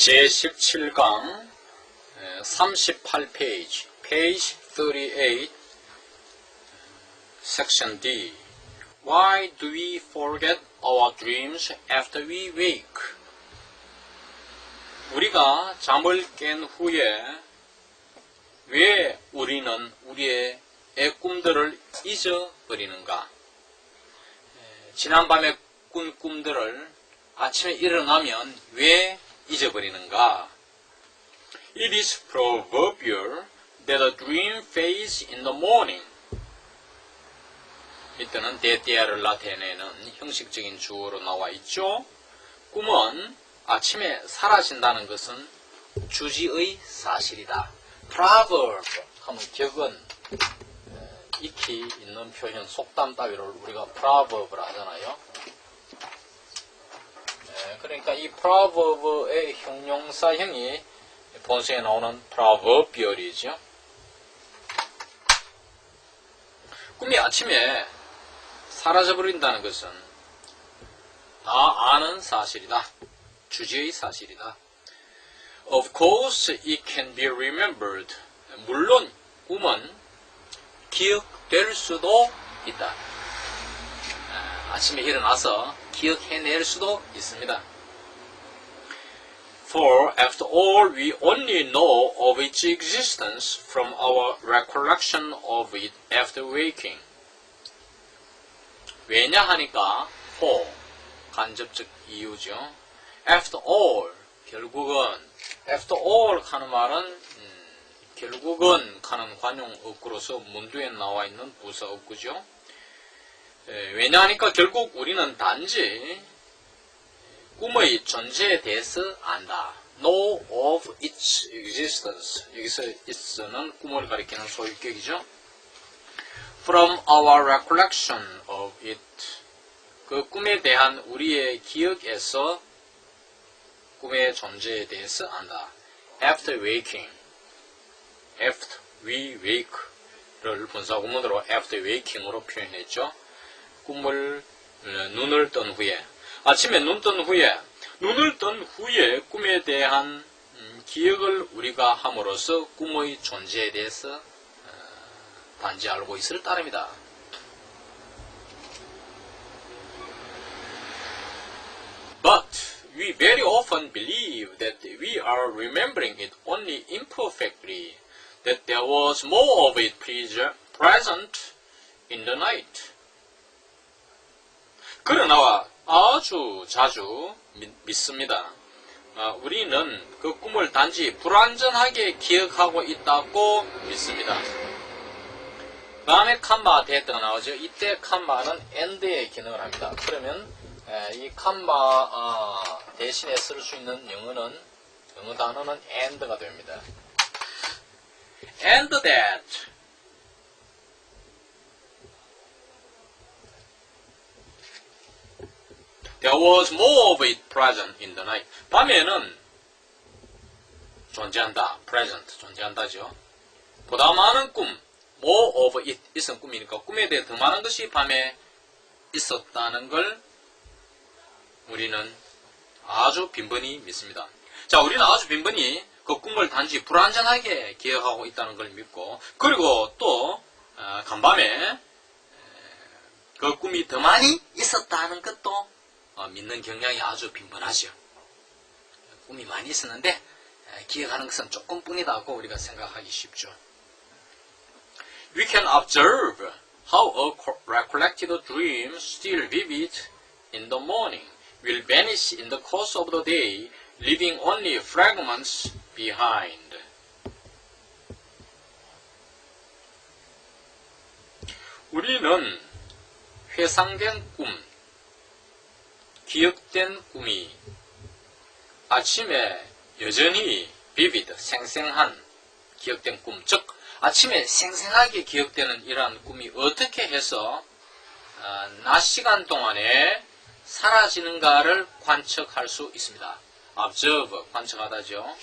제17강 38페이지 page 38 section D. Why do we forget our dreams after we wake? 우리가 잠을 깬 후에 왜 우리는 우리의 꿈들을 잊어버리는가? 지난밤에 꾼 꿈들을 아침에 일어나면 왜 잊어버리는가? It is proverbial that a dream fades in the morning. 이때는 대띠아를 나타내는 형식적인 주어로 나와 있죠. 꿈은 아침에 사라진다는 것은 주지의 사실이다. proverb 하면 격은 익히 있는 표현, 속담 따위를 우리가 proverb를 하잖아요. 그러니까 이 proverb의 형용사형이 본서에 나오는 proverbial이죠. 꿈이 아침에 사라져버린다는 것은 다 아는 사실이다. 주지의 사실이다. Of course it can be remembered. 물론 꿈은 기억될 수도 있다. 아침에 일어나서 기억해낼 수도 있습니다. For after all, we only know of its existence from our recollection of it after waking. 왜냐 하니까 for 간접적 이유죠. After all, 결국은 after all 하는 말은 결국은 하는 관용어구로서 문두에 나와 있는 부사어구죠. 왜냐 하니까 결국 우리는 단지 꿈의 존재에 대해서 안다. Know of its existence. 여기서 it는 꿈을 가리키는 소유격이죠. From our recollection of it. 그 꿈에 대한 우리의 기억에서 꿈의 존재에 대해서 안다. After waking. After we wake를 분사구문으로 after waking으로 표현했죠. 꿈을 눈을 뜬 후에 아침에 눈을 뜬 후에 꿈에 대한 기억을 우리가 함으로써 꿈의 존재에 대해서 단지 알고 있을 따름이다. But we very often believe that we are remembering it only imperfectly, that there was more of it present in the night. 그러나 아주 자주 믿습니다. 우리는 그 꿈을 단지 불완전하게 기억하고 있다고 믿습니다. 다음에 칸마 대했다가 나오죠. 이때 칸마는 end의 기능을 합니다. 그러면 이 칸마 대신에 쓸 수 있는 영어 단어는 and가 됩니다. And that there was more of it present in the night. 밤에는 존재한다. present, 존재한다죠. 보다 많은 꿈, more of it, 있은 꿈이니까 꿈에 대해 더 많은 것이 밤에 있었다는 걸 우리는 아주 빈번히 믿습니다. 자, 우리는 아주 빈번히 그 꿈을 단지 불완전하게 기억하고 있다는 걸 믿고, 그리고 또 간밤에 그 꿈이 더 많이 있었다는 것도 믿는 경향이 아주 빈번하죠. 꿈이 많이 있었는데 기억하는 것은 조금뿐이다고 우리가 생각하기 쉽죠. We can observe how a recollected dream still vivid in the morning will vanish in the course of the day, leaving only fragments behind. 우리는 회상된 꿈, 기억된 꿈이 아침에 여전히 vivid, 생생한 기억된 꿈, 즉 아침에 생생하게 기억되는 이러한 꿈이 어떻게 해서 낮 시간 동안에 사라지는가를 관측할 수 있습니다. observe, 관측하다죠.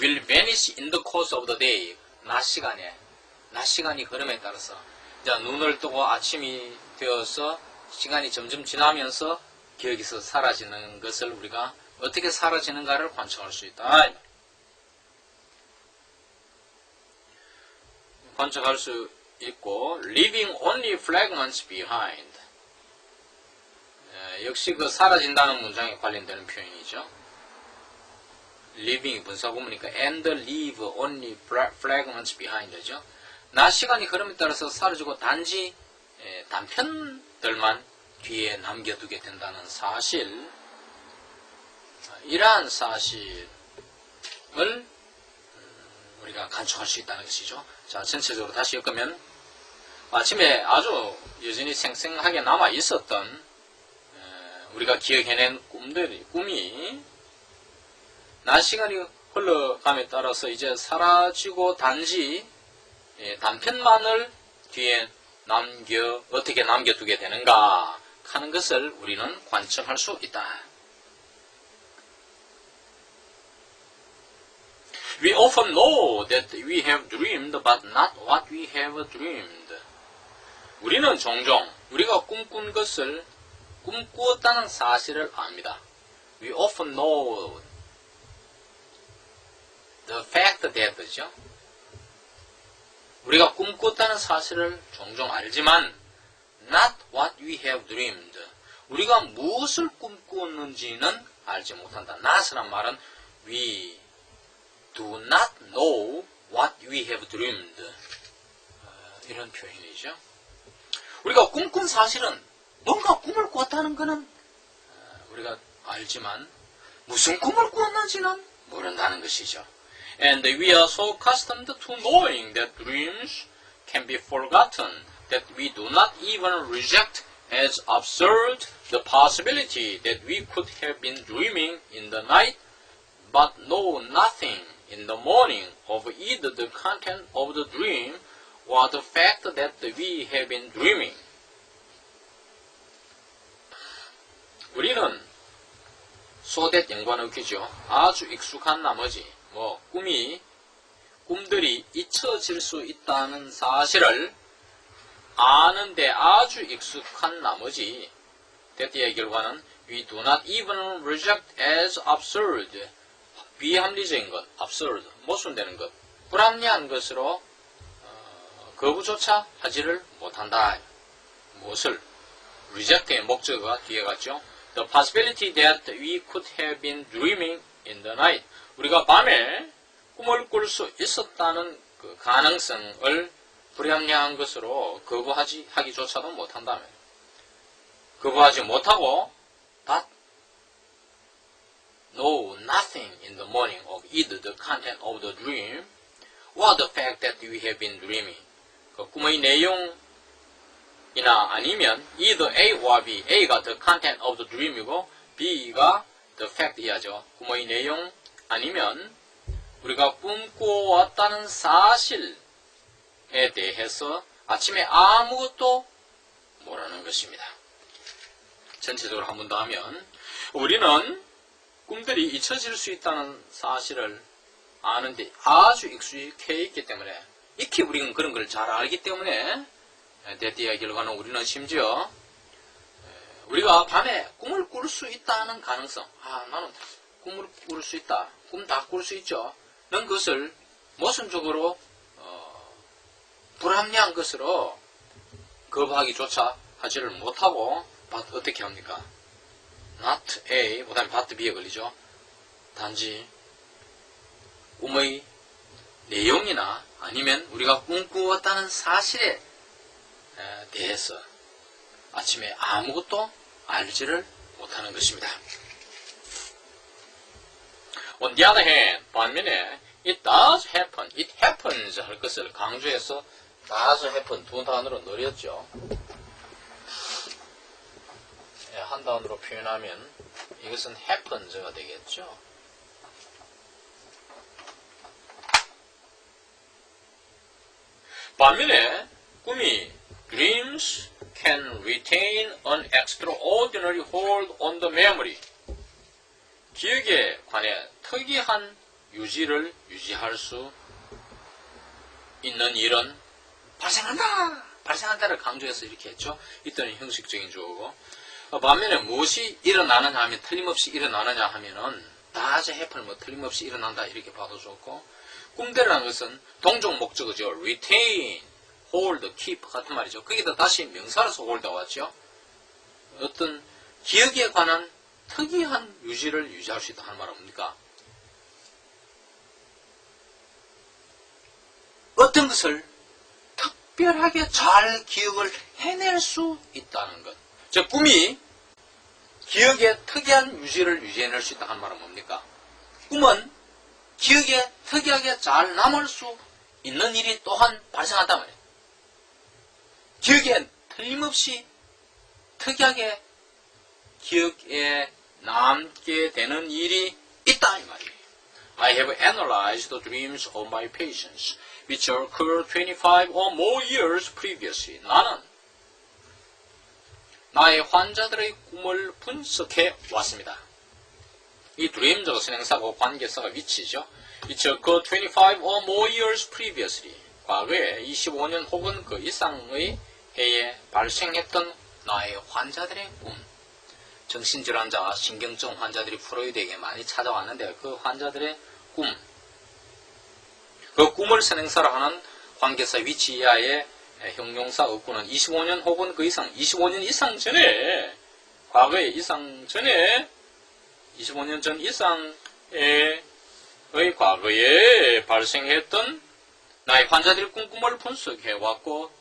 will vanish in the course of the day. 낮 시간이 흐름에 따라서 자, 눈을 뜨고 아침이 되어서 시간이 점점 지나면서 기억에서 사라지는 것을 우리가 어떻게 사라지는가를 관측할 수 있다. 관측할 수 있고 leaving only fragments behind. 역시 그 사라진다는 문장에 관련되는 표현이죠. leaving 분사구문이니까 and leave only fragments behind죠. 낮 시간이 흐름에 따라서 사라지고 단지 단편들만 뒤에 남겨두게 된다는 사실, 이러한 사실을 우리가 간축할 수 있다는 것이죠. 자, 전체적으로 다시 엮으면 아침에 아주 여전히 생생하게 남아 있었던 우리가 기억해낸 꿈이 낮 시간이 흘러감에 따라서 이제 사라지고 단지 단편만을 뒤에 어떻게 남겨두게 되는가 하는 것을 우리는 관측할 수 있다. We often know that we have dreamed, but not what we have dreamed. 우리는 종종 우리가 꿈꾼 것을 꿈꾸었다는 사실을 압니다. We often know the fact that죠. 우리가 꿈꿨다는 사실을 종종 알지만 not what we have dreamed. 우리가 무엇을 꿈꾸었는지는 알지 못한다. not이란 말은 we do not know what we have dreamed. 이런 표현이죠. 우리가 꿈꾼 사실은 뭔가 꿈을 꿨다는 것은 우리가 알지만 무슨 꿈을 꿨는지는 모른다는 것이죠. And we are so accustomed to knowing that dreams can be forgotten that we do not even reject as absurd the possibility that we could have been dreaming in the night but know nothing in the morning of either the content of the dream or the fact that we have been dreaming. 우리는 소댓 연관을 끼죠. 아주 익숙한 나머지 꿈들이 잊혀질 수 있다는 사실을 아는데 아주 익숙한 나머지 대띠의 결과는 we do not even reject as absurd. 비합리적인 것, absurd, 모순되는 것, 불합리한 것으로 거부조차 하지를 못한다. 무엇을? reject의 목적어가 뒤에 갔죠. The possibility that we could have been dreaming in the night. 우리가 밤에 꿈을 꿀 수 있었다는 그 가능성을 불합리한 것으로 하기조차도 못한다면. 거부하지 못하고 but know nothing in the morning of either the content of the dream or the fact that we have been dreaming. 그 꿈의 내용이나 아니면 either A or B. A가 the content of the dream이고 B가 the fact 이하죠. 꿈의 내용 아니면 우리가 꿈꿔왔다는 사실에 대해서 아침에 아무것도 모르는 것입니다. 전체적으로 한 번 더 하면 우리는 꿈들이 잊혀질 수 있다는 사실을 아는데 아주 익숙해 있기 때문에 익히 우리는 그런 걸 잘 알기 때문에 대띠의 결과는 우리는 심지어 우리가 밤에 꿈을 꿀 수 있다는 가능성, 나는 꿈을 꿀 수 있다, 꿈 다 꿀 수 있죠. 는 것을 모순적으로 불합리한 것으로 거부하기조차 하지를 못하고 어떻게 합니까? not A, 그 다음에 but B에 걸리죠. 단지 꿈의 내용이나 아니면 우리가 꿈꾸었다는 사실에 대해서 아침에 아무것도 알지를 못하는 것입니다. On the other hand, 반면에 it does happen, it happens 할 것을 강조해서 does happen 두 단어로 늘렸죠. 한 단어로 표현하면 이것은 happens가 되겠죠. 반면에 꿈이 dreams can retain an extraordinary hold on the memory. 기억에 관해 특이한 유지를 유지할 수 있는 일은 발생한다를 강조해서 이렇게 했죠. 이때는 형식적인 주어고 반면에 무엇이 일어나느냐 하면 틀림없이 일어나느냐 하면은 다 해플 뭐 틀림없이 일어난다 이렇게 봐도 좋고, 꿈대로라는 것은 동종 목적어죠. retain, hold, keep 같은 말이죠. 거기다 다시 명사로서 hold 왔죠. 어떤 기억에 관한 특이한 유지를 유지할 수 있다 하는 말은 뭡니까? 어떤 것을 특별하게 잘 기억을 해낼 수 있다는 것. 즉 꿈이 기억에 특이한 유지를 유지해낼 수 있다 하는 말은 뭡니까? 꿈은 기억에 특이하게 잘 남을 수 있는 일이 또한 발생한단 말이에요. 기억에 틀림없이 특이하게 기억에 남게 되는 일이 있다 이 말이에요. I have analyzed the dreams of my patients, which occurred 25 or more years previously. 나는 나의 환자들의 꿈을 분석해 왔습니다. 이 dream자가 선행사고 관계사가 which죠. which occurred 25 or more years previously. 과거에 25년 혹은 그 이상의 해에 발생했던 나의 환자들의 꿈. 정신질환자, 신경증 환자들이 프로이드에게 많이 찾아왔는데 그 환자들의 꿈. 그 꿈을 선행사로 하는 관계사 위치 이하의 형용사 어구는 25년 혹은 그 이상, 25년 이상 전에, 과거에 이상 전에, 25년 전 이상의 과거에 발생했던 나의 환자들의 꿈을 분석해왔고,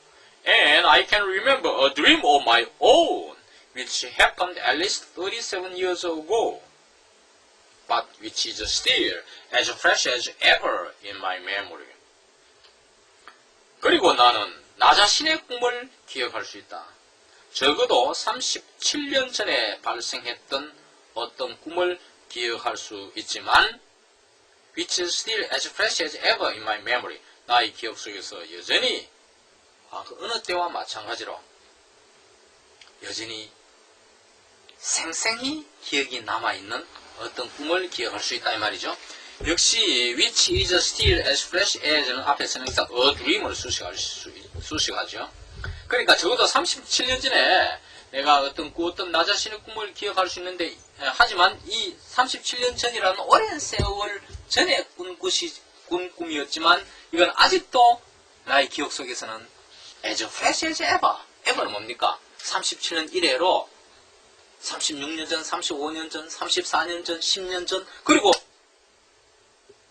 and I can remember a dream of my own, which happened at least 37 years ago, but which is still as fresh as ever in my memory. 그리고 나는 나 자신의 꿈을 기억할 수 있다. 적어도 37년 전에 발생했던 어떤 꿈을 기억할 수 있지만 which is still as fresh as ever in my memory. 나의 기억 속에서 여전히 그 어느 때와 마찬가지로 여전히 생생히 기억이 남아있는 어떤 꿈을 기억할 수 있다 이 말이죠. 역시 which is still as fresh as는 앞에 선행사 a dream을 수식하죠. 그러니까 적어도 37년 전에 내가 어떤 나 자신의 꿈을 기억할 수 있는데, 하지만 이 37년 전이라는 오랜 세월 전에 꾼 꿈이었지만 이건 아직도 나의 기억 속에서는 as fresh as ever. ever는 뭡니까? 37년 이래로 36년 전, 35년 전, 34년 전, 10년 전, 그리고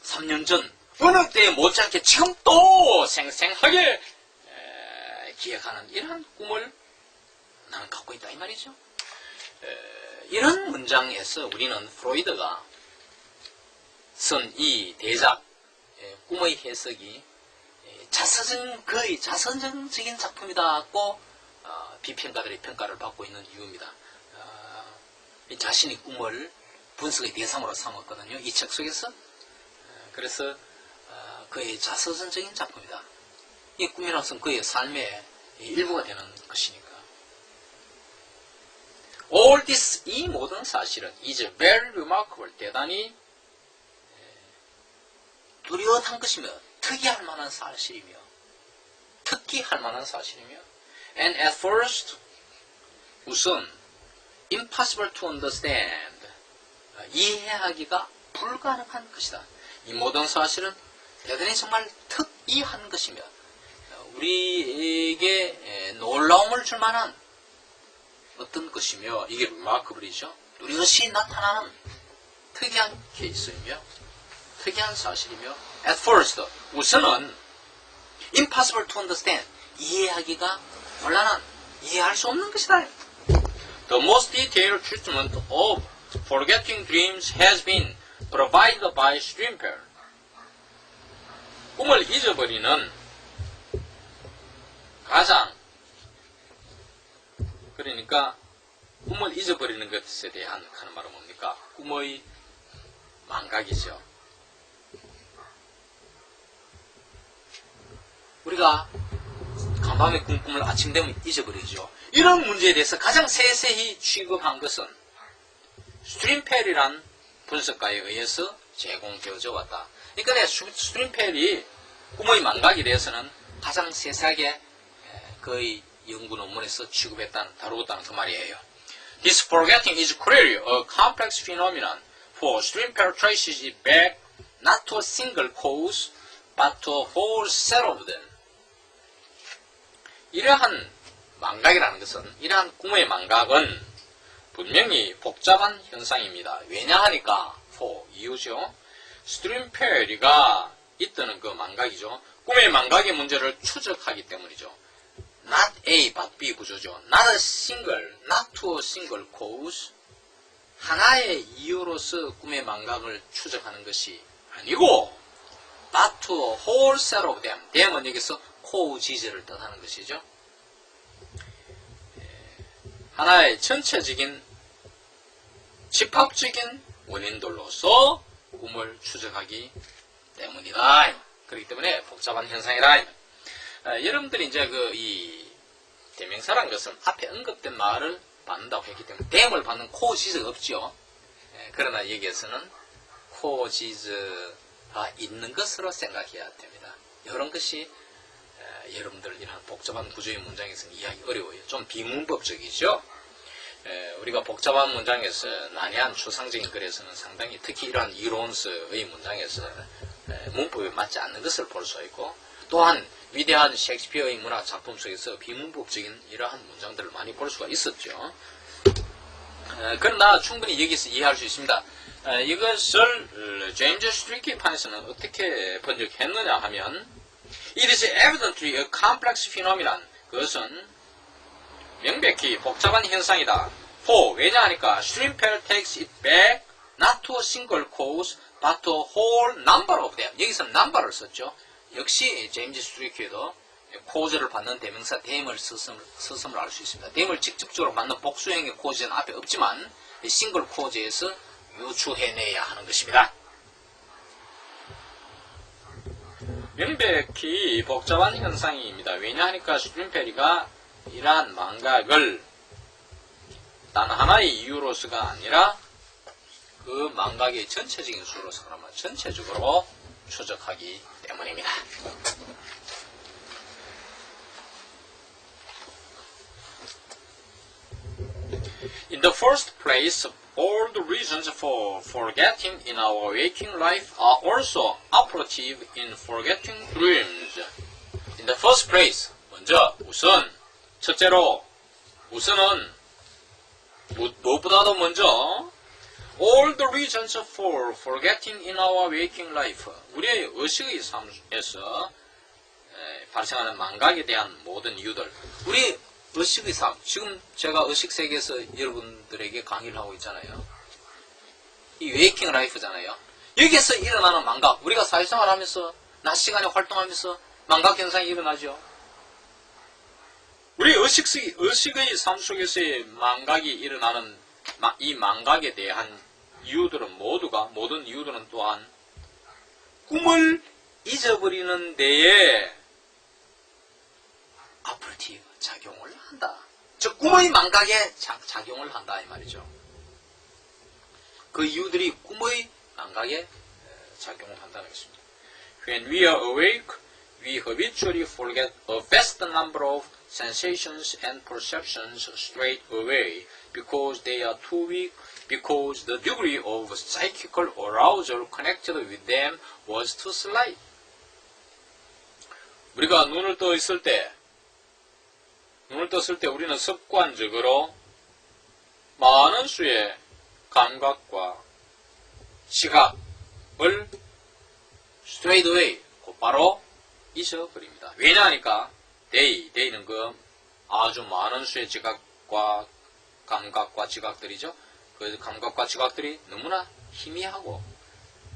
3년 전, 어느 때에 못지않게 지금 또 생생하게 기억하는 이런 꿈을 나는 갖고 있다 이 말이죠. 이런 문장에서 우리는 프로이드가 쓴 이 대작 꿈의 해석이 거의 자선적인 작품이다고 비평가들의 평가를 받고 있는 이유입니다. 자신의 꿈을 분석의 대상으로 삼았거든요. 이 책 속에서. 그래서 그의 자서전적인 작품이다. 이 꿈이라는 것은 그의 삶의 일부가 되는 것이니까. All this, 이 모든 사실은 is very remarkable, 대단히 뚜렷한 것이며 특이할 만한 사실이며 특기할 만한 사실이며 and at first, 우선 impossible to understand, 이해하기가 불가능한 것이다. 이 모든 사실은 대단히 정말 특이한 것이며 우리에게 놀라움을 줄 만한 어떤 것이며 이게 remarkable이죠. 뚜렷이 나타나는 특이한 케이스이며 특이한 사실이며 at first, 우선은 impossible to understand, 이해하기가 곤란한, 이해할 수 없는 것이다. The most detailed treatment of forgetting dreams has been provided by Strimper. 꿈을 잊어버리는 가장, 그러니까 꿈을 잊어버리는 것에 대한 하는 말은 뭡니까? 꿈의 망각이죠. 우리가 간밤에 꾼 꿈을 아침 되면 잊어버리죠. 이런 문제에 대해서 가장 세세히 취급한 것은 스트림펠이란 분석가에 의해서 제공되어져 왔다. 그러니까 스트림펠이 꿈의 망각에 대해서는 가장 세세하게 그의 연구 논문에서 취급했다는, 다루었다는 그 말이에요. This forgetting is clearly a complex phenomenon, for stream pair traces it back not to a single cause, but to a whole set of them. 이러한 망각이라는 것은, 이러한 꿈의 망각은 분명히 복잡한 현상입니다. 왜냐하니까, 이유죠. 스트림 페어리가 있다는 그 망각이죠. 꿈의 망각의 문제를 추적하기 때문이죠. Not A but B 구조죠. Not a single, not to a single cause. 하나의 이유로서 꿈의 망각을 추적하는 것이 아니고, but to a whole set of them. them은 여기서 cause를 뜻하는 것이죠. 하나의 전체적인 집합적인 원인들로서 꿈을 추적하기 때문이다. 그렇기 때문에 복잡한 현상이다. 여러분들이 이제 이 대명사란 것은 앞에 언급된 말을 받는다고 했기 때문에 대응을 받는 cause가 없죠. 그러나 여기에서는 cause가 있는 것으로 생각해야 됩니다. 이런 것이 여러분들 이런 복잡한 구조의 문장에서는 이해하기 어려워요. 좀 비문법적이죠. 우리가 복잡한 문장에서 난해한 추상적인 글에서는 상당히 특히 이러한 이론서의 문장에서 문법에 맞지 않는 것을 볼 수 있고, 또한 위대한 셰익스피어의 문학 작품 속에서 비문법적인 이러한 문장들을 많이 볼 수가 있었죠. 그러나 충분히 여기서 이해할 수 있습니다. 이것을 제임스 스트리키 판에서는 어떻게 번역했느냐 하면 It is evidently a complex phenomenon. 그것은 명백히 복잡한 현상이다. 왜냐하니까 stream pair takes it back not to a single cause but to a whole number of them. 여기서 number를 썼죠. 역시 제임스 스트리키도 cause를 받는 대명사 them을 썼음을 알 수 있습니다. them을 직접적으로 받는 복수형의 cause는 앞에 없지만 싱글 cause에서 유추해내야 하는 것입니다. 명백히 복잡한 현상입니다. 왜냐하니까 스트림페리가 이러한 망각을 단 하나의 이유로서가 아니라 그 망각의 전체적인 수로서 그러면 전체적으로 추적하기 때문입니다. In the first place, all the reasons for forgetting in our waking life are also operative in forgetting dreams. In the first place, 먼저, 첫째로, 우선은, 무엇보다도 먼저, all the reasons for forgetting in our waking life. 우리의 의식의 삶에서 발생하는 망각에 대한 모든 이유들. 우리 의식의 삶. 지금 제가 의식세계에서 여러분들에게 강의를 하고 있잖아요. 이 웨이킹 라이프잖아요. 여기에서 일어나는 망각. 우리가 사회생활 하면서, 낮 시간에 활동하면서 망각 현상이 일어나죠. 우리 의식의 삶 속에서의 망각이 일어나는 이 망각에 대한 이유들은 모든 이유들은 또한 꿈을 잊어버리는 데에 아프리티브 작용을 한다. 즉 꿈의 망각에 작용을 한다 이 말이죠. 그 이유들이 꿈의 망각에 작용을 한다는 것입니다. When we are awake, we habitually forget a vast number of sensations and perceptions straight away because they are too weak, because the degree of psychical arousal connected with them was too slight. 우리가 눈을 떴을 때 우리는 습관적으로 많은 수의 감각과 시각을 straight away, 곧바로 잊어버립니다. 왜냐하니까 day는 그 아주 많은 수의 지각과 감각과 지각들이죠. 그 감각과 지각들이 너무나 희미하고,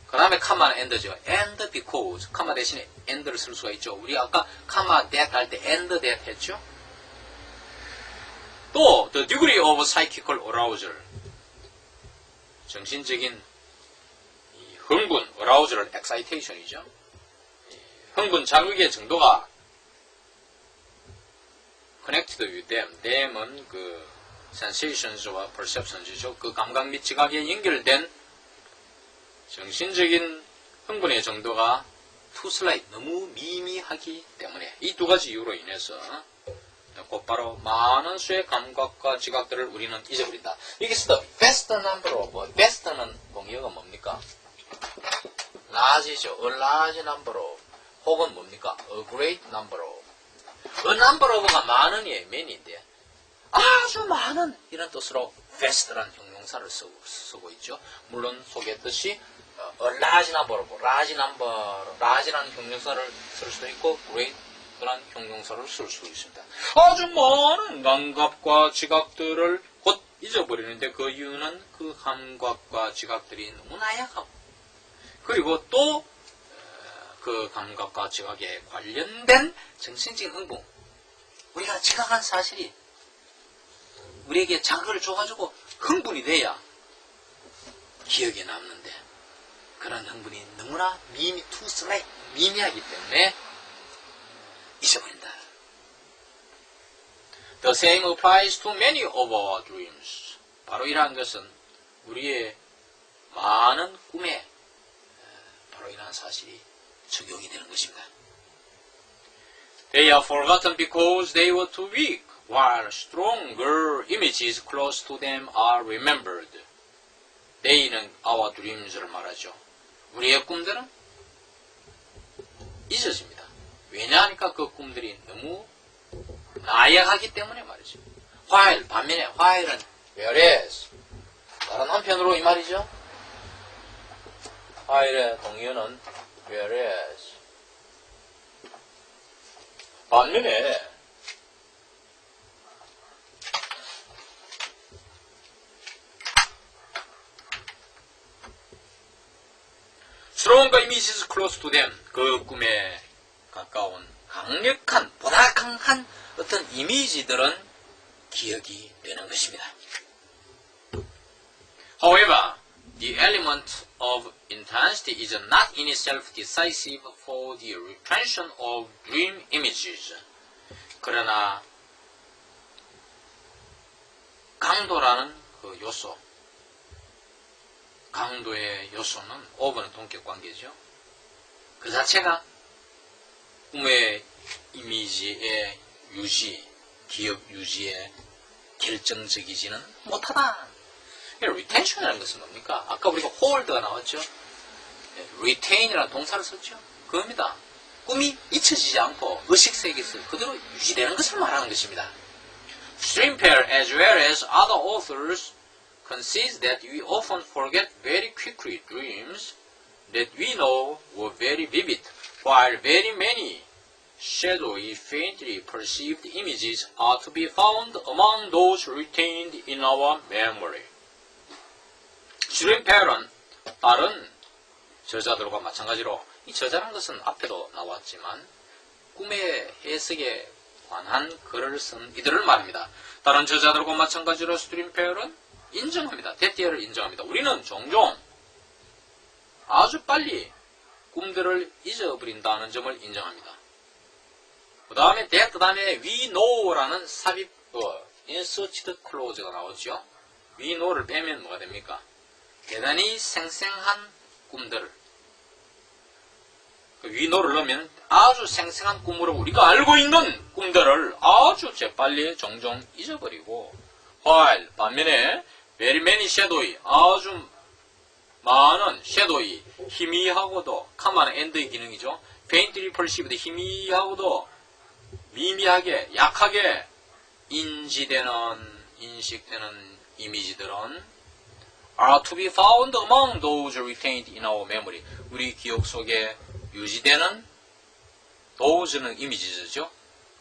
그 다음에 comma는 and죠. and because, comma 대신에 and를 쓸 수가 있죠. 우리 아까 comma that 할 때 and that 했죠. 또 the degree of psychical arousal, 정신적인 흥분, arousal, excitation이죠. 흥분 자극의 정도가 connected with them, them은 그 sensations와 perceptions이죠. 그 감각 및 지각에 연결된 정신적인 흥분의 정도가 too slight, 너무 미미하기 때문에 이 두 가지 이유로 인해서 곧바로 많은 수의 감각과 지각들을 우리는 잊어버린다. 여기서 the best number of, best는 동의어가 뭡니까? large죠. a large number of. 혹은 뭡니까? a great number of. a number of가 많은이 many인데 아주 많은 이런 뜻으로 vast라는 형용사를 쓰고 있죠. 물론 소개했듯이 a large number of, large라는 형용사를 쓸 수도 있고 great라는 형용사를 쓸 수 있습니다. 아주 많은 감각과 지각들을 곧 잊어버리는데 그 이유는 그 감각과 지각들이 너무 나약하고 그리고 또 그 감각과 지각에 관련된 정신적인 흥분, 우리가 지각한 사실이 우리에게 자극을 줘가지고 흥분이 돼야 기억에 남는데 그런 흥분이 너무나 미미하기 때문에 잊어버린다. The same applies to many of our dreams. 바로 이러한 것은 우리의 많은 꿈에 바로 이러한 사실이 적용이 되는 것입니다. They are forgotten because they were too weak, while stronger images close to them are remembered. They는 our dreams를 말하죠. 우리의 꿈들은 잊어집니다. 왜냐하니까 그 꿈들이 너무 나약하기 때문에 말이죠. while, 반면에 while은 whereas, 다른 한편으로 이 말이죠. while의 동의어는 whereas, 반면에 stronger images close to them, 그 꿈에 가까운 강력한, 보다 강한 어떤 이미지들은 기억이 되는 것입니다. However, the element of intensity is not in itself decisive for the retention of dream images. 그러나 강도라는 그 요소, 강도의 요소는 of는 동격 관계죠. 그 자체가 꿈의 이미지의 유지, 기억 유지에 결정적이지는 못하다. retention이라는 것은 뭡니까? 아까 우리가 hold가 나왔죠? retain이라는 동사를 썼죠? 그겁니다. 꿈이 잊혀지지 않고 의식세계에서 그대로 유지되는 것을 말하는 것입니다. Strimpel as well as other authors concedes that we often forget very quickly dreams that we know were very vivid, while very many shadowy, faintly perceived images are to be found among those retained in our memory. 슈림펠은 다른 저자들과 마찬가지로 이 저자라는 것은 앞에도 나왔지만 꿈의 해석에 관한 글을 쓴 이들을 말합니다. 다른 저자들과 마찬가지로 슈림펠은 인정합니다. 데티어를 인정합니다. 우리는 종종 아주 빨리 꿈들을 잊어버린다는 점을 인정합니다. 그 다음에 그 다음에 we know라는 삽입어 inserted clause가 나오죠. we know를 빼면 뭐가 됩니까? 대단히 생생한 꿈들을 we know를 넣으면 아주 생생한 꿈으로 우리가 알고 있는 꿈들을 아주 재빨리 종종 잊어버리고 while 반면에 very many shadowy 아주 많은 shadowy 희미하고도 카마는 end의 기능이죠. faintly perceived 희미하고도 미미하게 약하게 인식되는 이미지들은 are to be found among those retained in our memory. 우리 기억 속에 유지되는 those는 이미지죠.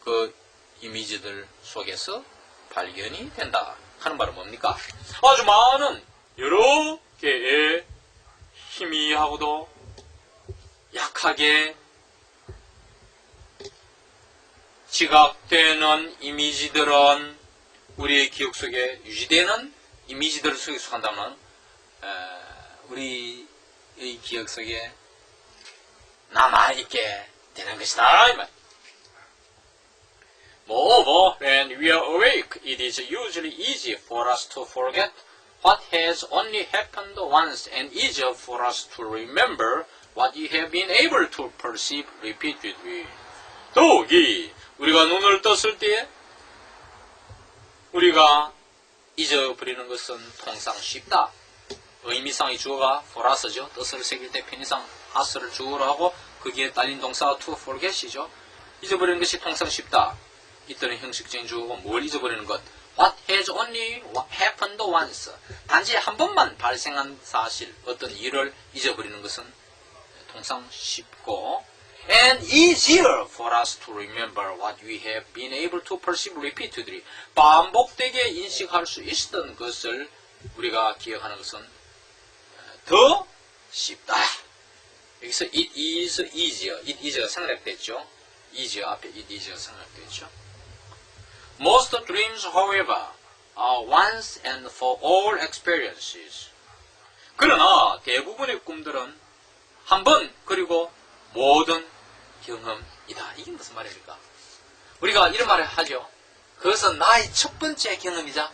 그 이미지들 속에서 발견이 된다 하는 말은 뭡니까? 아주 많은 여러 개의 희미하고도 약하게 지각되는 이미지들은 우리의 기억 속에 유지되는 이미지들을 속에 속한다면 우리의 기억 속에 남아있게 되는 것이다. Moreover, when we are awake, it is usually easy for us to forget what has only happened once and easier for us to remember what we have been able to perceive repeatedly. 더욱이 우리가 눈을 떴을 때에 우리가 잊어버리는 것은 통상 쉽다. 의미상의 주어가 foras죠. 뜻을 새길 때 편의상 as를 주어로 하고 거기에 딸린 동사가 to forget이죠. 잊어버리는 것이 통상 쉽다. 이때는 형식적인 주어고 뭘 잊어버리는 것? What has only happened once. 단지 한 번만 발생한 사실, 어떤 일을 잊어버리는 것은 통상 쉽고 and easier for us to remember what we have been able to perceive repeatedly. 반복되게 인식할 수 있었던 것을 우리가 기억하는 것은 더 쉽다. 여기서 it is easier. it is가 생략됐죠. easier 앞에 it is가 생략됐죠. Most dreams, however, are once and for all experiences. 그러나 대부분의 꿈들은 한 번 그리고 모든 경험이다. 이게 무슨 말입니까? 우리가 이런 말을 하죠. 그것은 나의 첫 번째 경험이자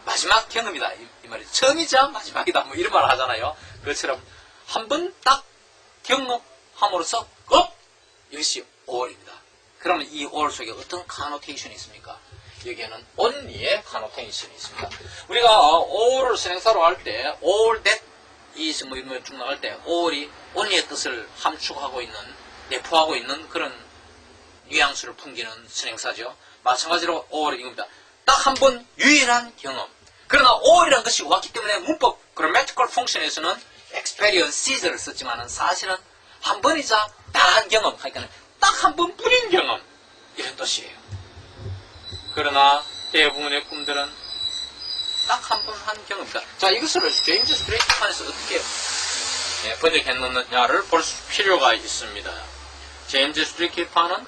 마지막 경험이다. 이 말이죠. 처음이자 마지막이다. 뭐 이런 말을 하잖아요. 그것처럼 한 번 딱 경험함으로써 끝! 이것이 all입니다. 그러면 이 all 속에 어떤 connotation이 있습니까? 여기에는 only의 connotation이 있습니다. 우리가 all을 선행사로 할 때 all that is 뭐 이런 쭉 나갈 때 all이 only의 뜻을 함축하고 있는, 내포하고 있는 그런 뉘앙스를 풍기는 선행사죠. 마찬가지로 all이 이겁니다. 딱 한 번 유일한 경험. 그러나 all이라는 것이 왔기 때문에 문법 grammatical function에서는 experiences를 썼지만은 사실은 한 번이자 다한 경험, 그러니까 딱 한 번 뿐인 경험 이런 뜻이에요. 그러나 대부분의 꿈들은 딱 한 번 한 경험이다. 자, 이것을 제임스 스트레이트판에서 어떻게 번역했느냐를 볼 필요가 있습니다. 제임스 스트레이트판은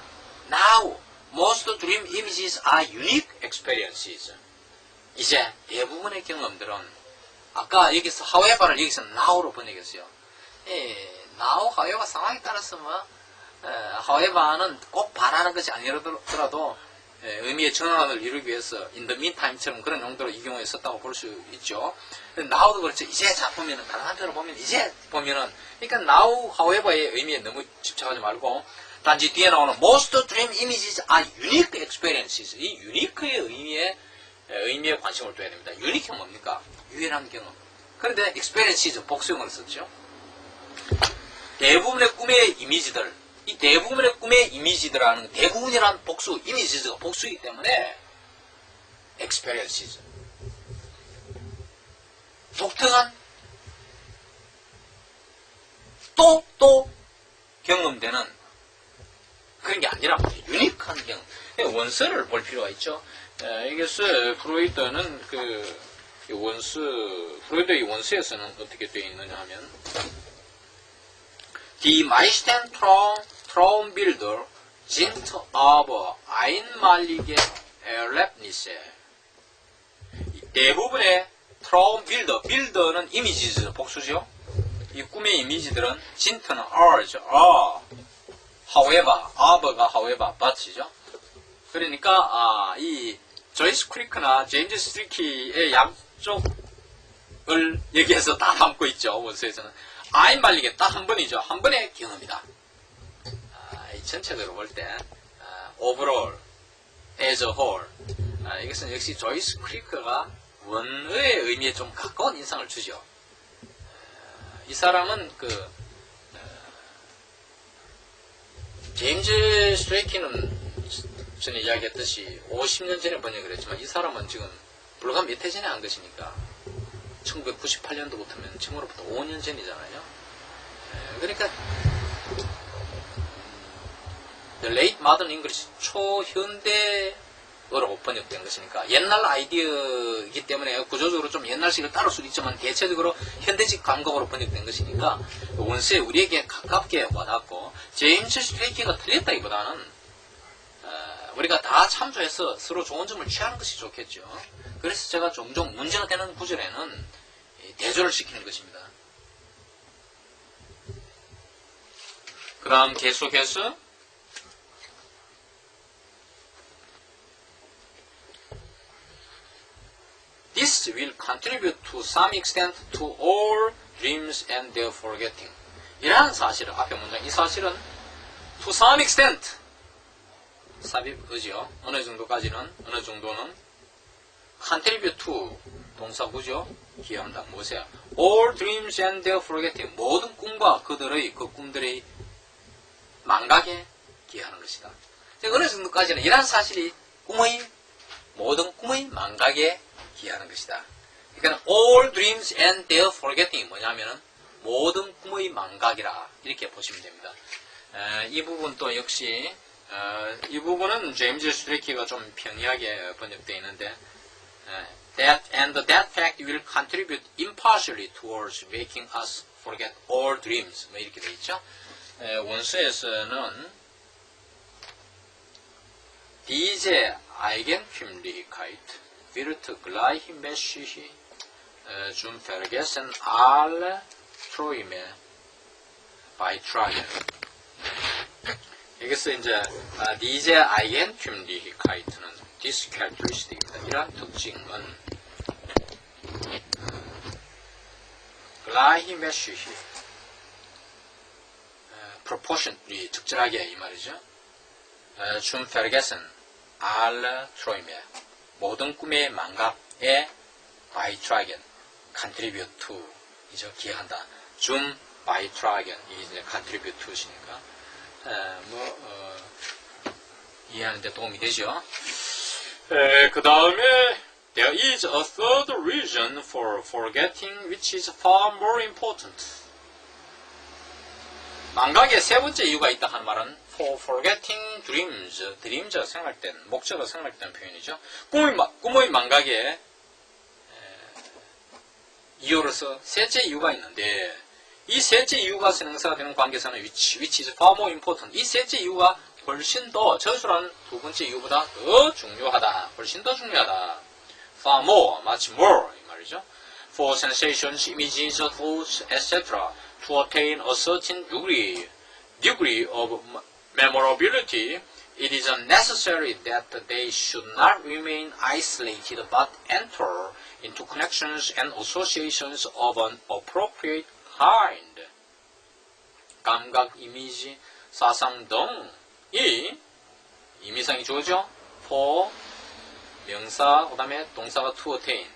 Now, most dream images are unique experiences. 이제 대부분의 경험들은 아까 여기서 however를 여기서 now로 번역했어요. now, however 상황에 따라서 뭐 however는 꼭 바라는 것이 아니더라도 의미의 전환을 이루기 위해서 in the meantime처럼 그런 용도로 이 경우에 썼다고 볼 수 있죠. now도 그렇죠. 이제 자 보면은 다른 한편으로 보면 이제 보면은 그러니까 now, however의 의미에 너무 집착하지 말고 단지 뒤에 나오는 most dream images are unique experiences. 이 unique의 의미에 관심을 둬야 됩니다. unique는 뭡니까? 유일한 경험. 그런데 experiences 복수형을 썼죠. 대부분의 꿈의 이미지들, 이 대부분의 꿈의 이미지들하는 대부분이란 복수, 이미지가 복수이기 때문에 experiences 독특한 또 경험되는 그런 게 아니라 유니크한 경험. 원서를 볼 필요가 있죠. 이것을 프로이드는 프로이드의 원서에서는 어떻게 되어 있느냐 하면 Die meisten Traumbilder sind aber einmalige Erlebnisse. 대부분의 Traumbilder, 빌더는 이미지죠, 복수죠. 이 꿈의 이미지들은 sind는 are죠, however, aber가 however, but이죠. 그러니까 이 조이스 크리크나 제임스 스트리키의 양쪽을 여기에서 다 담고 있죠. 원서에서는 아인말리게 딱 한 번이죠. 한 번의 경험이다. 이 전체적으로 볼 때 overall, as a whole 이것은 역시 조이스 크리크가 원어의 의미에 좀 가까운 인상을 주죠. 이 사람은 제임스 스트레이키는 전에 이야기했듯이 50년 전에 번역을 했지만 이 사람은 지금 불과 몇 해 전에 한 것이니까 1998년도부터면 지금으로부터 5년 전이잖아요. 그러니까 The Late Modern English 초현대어로 번역된 것이니까 옛날 아이디어이기 때문에 구조적으로 좀 옛날식을 따를 수도 있지만 대체적으로 현대식 감각으로 번역된 것이니까 원서에 우리에게 가깝게 와닿고 제임스 스트레이키가 틀렸다기보다는 우리가 다 참조해서 서로 좋은 점을 취하는 것이 좋겠죠. 그래서 제가 종종 문제가 되는 구절에는 대조를 시키는 것입니다. 그 다음 계속해서 This will contribute to some extent to all dreams and their forgetting. 이러한 사실은 앞에 문장 이 사실은 to some extent 삽입 의지요. 어느 정도까지는 어느 정도는 contribute to 동사구죠. 기여한다. 뭐세요? All dreams and their forgetting. 모든 꿈과 그들의 그 꿈들의 망각에 기여하는 것이다. 어느 정도까지는 이러한 사실이 모든 꿈의 망각에 기여하는 것이다. 그러니까 all dreams and their forgetting이 뭐냐면은 모든 꿈의 망각이라 이렇게 보시면 됩니다. 이 부분 또 역시 이 부분은 제임스 스트레이키가 좀 평이하게 번역되어 있는데 that fact will contribute impartially towards making us forget all dreams 뭐 이렇게 되어 있죠. 원서에서는 diese Eigentümlichkeit wird gleichmäßig zum Vergessen aller Träume beitragen. 여기서 이제 diese Eigentümlichkeit는 this characteristic입니다. 이러한 특징은 gleichmäßig proportionally 적절하게 이 말이죠. zum Vergessen aller Träume 모든 꿈의 망각에 beitragen contribute to 이죠 기여한다. zum beitragen 이 이제 contribute to시니까 이해하는데 도움이 되죠. 그 다음에 there is a third reason for forgetting which is far more important. 망각의 세 번째 이유가 있다 하는 말은 for forgetting dreams, dreams 생각된 목적어 생각된 표현이죠. 꿈의 망각의 이유로서 셋째 이유가 있는데 이 셋째 이유가 생사가 되는 관계사는 which is far more important. 이 셋째 이유가 훨씬 더 저수라는 두 번째 이유보다 더 중요하다. 훨씬 더 중요하다. far more, much more 이 말이죠. For sensations, images, thoughts, etc. to attain a certain degree of memorability, it is necessary that they should not remain isolated but enter into connections and associations of an appropriate kind. 감각, 이미지, 사상 등이 임의상이 주어져 for 명사, 그 다음에 동사가 to attain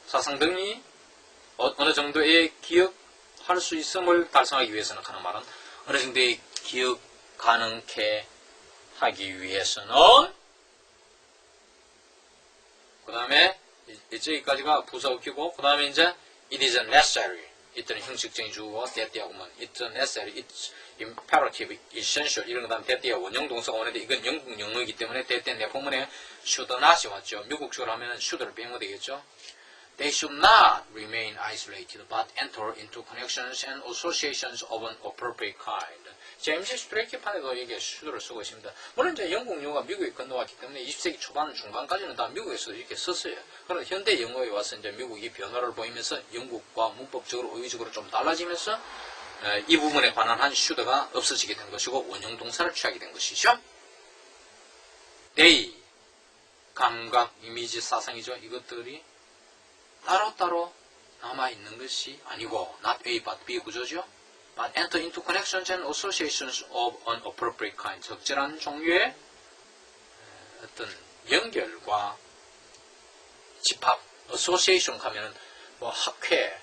사상 등이 어느 정도의 기억할 수 있음을 달성하기 위해서는 하는 말은 어느 정도의 기억 가능케 하기 위해서는 그 다음에 이쪽까지가 부사 웃기고 그 다음에 이제 it is necessary 이때는 형식적인 주어고 that하고 뭐 it's necessary, it's imperative, essential 이런 거 다음에 that가 원형 동사가 오는데 이건 영국 영어이기 때문에 that 내 본문에 should not이 왔죠. 미국식으로 하면 should를 빼면 되겠죠. They should not remain isolated but enter into connections and associations of an appropriate kind. 제임스 스트레이키판에도 여기에 should를 쓰고 있습니다. 물론 이제 영국 영어가 미국에 건너왔기 때문에 20세기 초반 중반까지는 다 미국에서 이렇게 썼어요. 그러나 현대 영어에 와서 이제 미국이 변화를 보이면서 영국과 문법적으로 의의적으로 좀 달라지면서 이 부분에 관한 한 should가 없어지게 된 것이고 원형 동사를 취하게 된 것이죠. They 감각, 이미지, 사상이죠. 이것들이 따로따로 남아있는 것이 아니고 not A but B 구조죠. But enter into connections and associations of an appropriate kind. 적절한 종류의 어떤 연결과 집합, association 하면은 뭐 학회,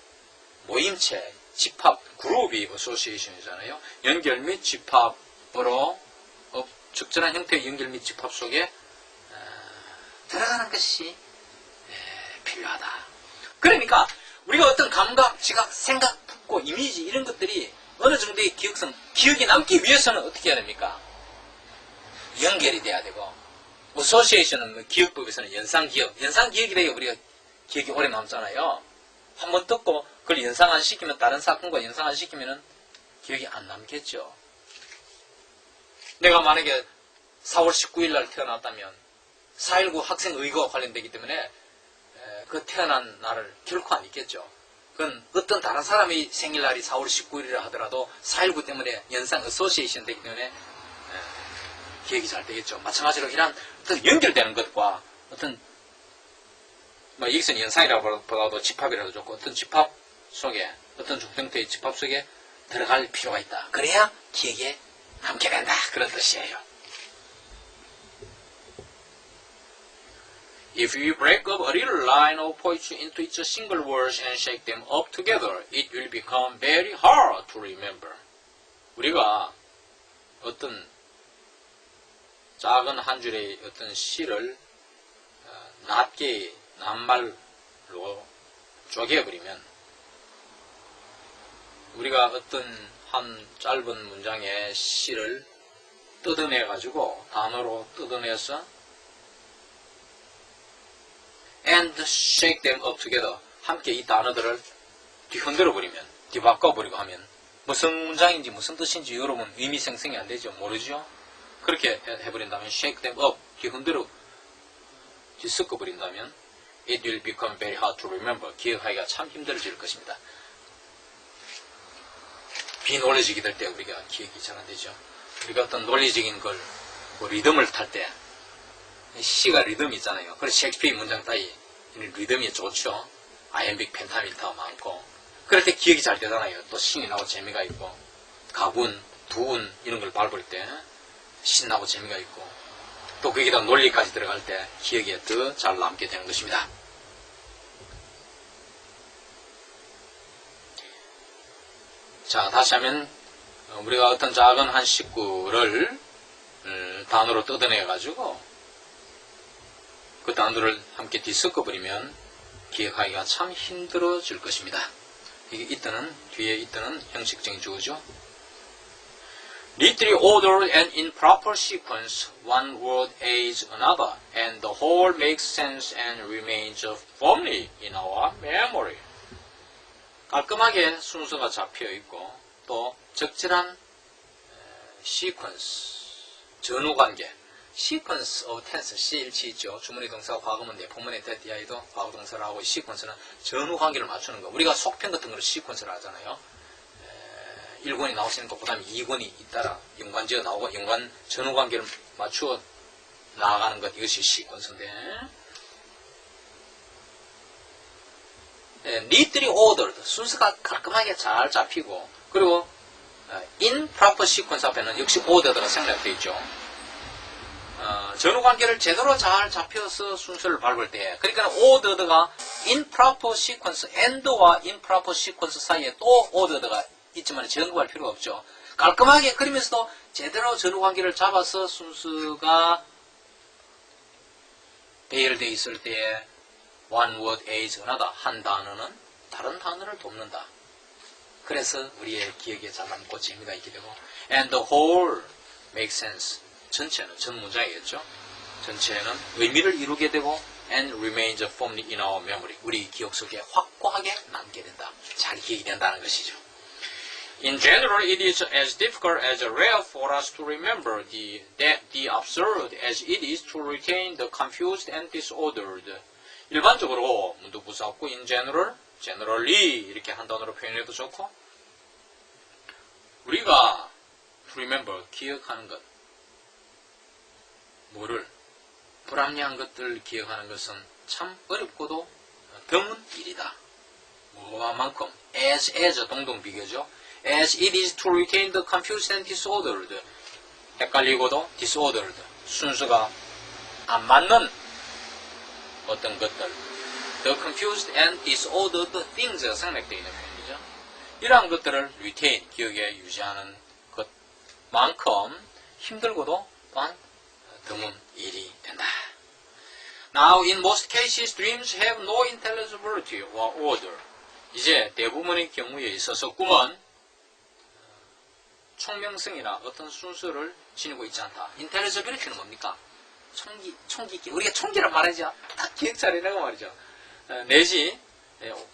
모임체, 집합, 그룹이 association이잖아요. 연결 및 집합으로 적절한 형태의 연결 및 집합 속에 들어가는 것이 필요하다. 그러니까 우리가 어떤 감각, 지각, 생각, 듣고 이미지 이런 것들이 어느 정도의 기억성, 기억이 남기 위해서는 어떻게 해야 됩니까? 연결이 돼야 되고 association은 기억법에서는 연상기억, 연상기억이 돼야 우리가 기억이 오래 남잖아요. 한번 듣고 그걸 연상 안 시키면 다른 사건과 연상 안 시키면 기억이 안 남겠죠. 내가 만약에 4월 19일 날 태어났다면 4.19 학생의거와 관련되기 때문에 그 태어난 날을 결코 안 잊겠죠. 그건 어떤 다른 사람의 생일날이 4월 19일이라 하더라도 4.19 때문에 연상 어소시에이션 되기 때문에 기억이 잘 되겠죠. 마찬가지로 이런 어떤 연결되는 것과 어떤 뭐 여기서는 연상이라고 보다도 집합이라도 좋고 어떤 집합 속에 어떤 형태의 집합 속에 들어갈 필요가 있다. 그래야 기억에 남게 된다. 그런 뜻이에요. If we break up a little line of poetry into its single words and shake them up together, it will become very hard to remember. 우리가 어떤 작은 한 줄의 어떤 시를 낮게 낱말로 쪼개버리면 우리가 어떤 한 짧은 문장의 시를 뜯어내가지고 단어로 뜯어내서 and shake them up together 함께 이 단어들을 뒤흔들어 버리면 뒤바꿔 버리고 하면 무슨 문장인지 무슨 뜻인지 여러분 의미 생성이 안 되죠. 모르죠. 그렇게 해버린다면 shake them up 뒤흔들어 뒤섞어 버린다면 it will become very hard to remember 기억하기가 참 힘들어질 것입니다. 비논리적이 될 때 우리가 기억이 잘 안 되죠. 우리가 어떤 논리적인 걸 뭐 리듬을 탈 때 시가 리듬이 있잖아요. 그래서 셰익스피어 문장 따위 리듬이 좋죠. 아이엠빅 펜타밀타 많고 그럴 때 기억이 잘 되잖아요. 또 신이 나고 재미가 있고 가군, 두운 이런 걸 밟을 때 신나고 재미가 있고 또 거기다 논리까지 들어갈 때 기억에 더 잘 남게 되는 것입니다. 자, 다시 하면 우리가 어떤 작은 한 식구를 단어로 뜯어내 가지고 그 단어를 함께 뒤섞어 버리면 기억하기가 참 힘들어질 것입니다. 이게 이때는 뒤에 이때는 형식적인 주어죠. Neatly ordered and in proper sequence, one word aids another, and the whole makes sense and remains firmly in our memory. 깔끔하게 순서가 잡혀 있고 또 적절한 시퀀스, 전후관계, 시퀀스 of tense, C1치 있죠. 주문의 동사가 과거문 내포문의 대디아이도 과거동사를 하고 시퀀스는 전후관계를 맞추는 거. 우리가 속편 같은 걸 시퀀스를 하잖아요. 1권이 나오시는 것보다 2권이 잇따라 연관지어 나오고 연관 전후관계를 맞추어 나아가는 것, 이것이 시퀀스인데 neatly ordered, 순서가 깔끔하게 잘 잡히고 그리고 in proper sequence 앞에는 역시 ordered가 생략되어 있죠. 전후관계를 제대로 잘 잡혀서 순서를 밟을 때 그러니까 ordered가 in proper sequence, and와 in proper sequence 사이에 또 ordered가 있지만 전구할 필요가 없죠. 깔끔하게 그러면서도 제대로 전후관계를 잡아서 순서가 배열되어 있을 때 one word aids another, 한 단어는 다른 단어를 돕는다. 그래서 우리의 기억에 잘 남고 재미가 있게 되고 and the whole makes sense, 전체는 전 문장이겠죠. 전체는 의미를 이루게 되고 and remains firmly in our memory, 우리 기억 속에 확고하게 남게 된다. 잘 기억이 된다는 것이죠. In general, it is as difficult as rare for us to remember the absurd as it is to retain the confused and disordered. 일반적으로 문득부사 없고 in general, generally 이렇게 한 단어로 표현해도 좋고 우리가 to remember, 기억하는 것 뭐를? 불합리한 것들을 기억하는 것은 참 어렵고도 드문 일이다. 뭐만큼? as 동동비교죠. As it is to retain the confused and disordered. 헷갈리고도 disordered. 순서가 안 맞는 어떤 것들. The confused and disordered things가 생략되어 있는 표현이죠. 이러한 것들을 retain, 기억에 유지하는 것만큼 힘들고도 또한 드문 일이 된다. Now, in most cases, dreams have no intelligibility or order. 이제 대부분의 경우에 있어서 꿈은 총명성이나 어떤 순서를 지니고 있지 않다. intelligibility는 뭡니까? 총기. 우리가 총기란 말이죠. 다 기억 잘해내고 말이죠. 내지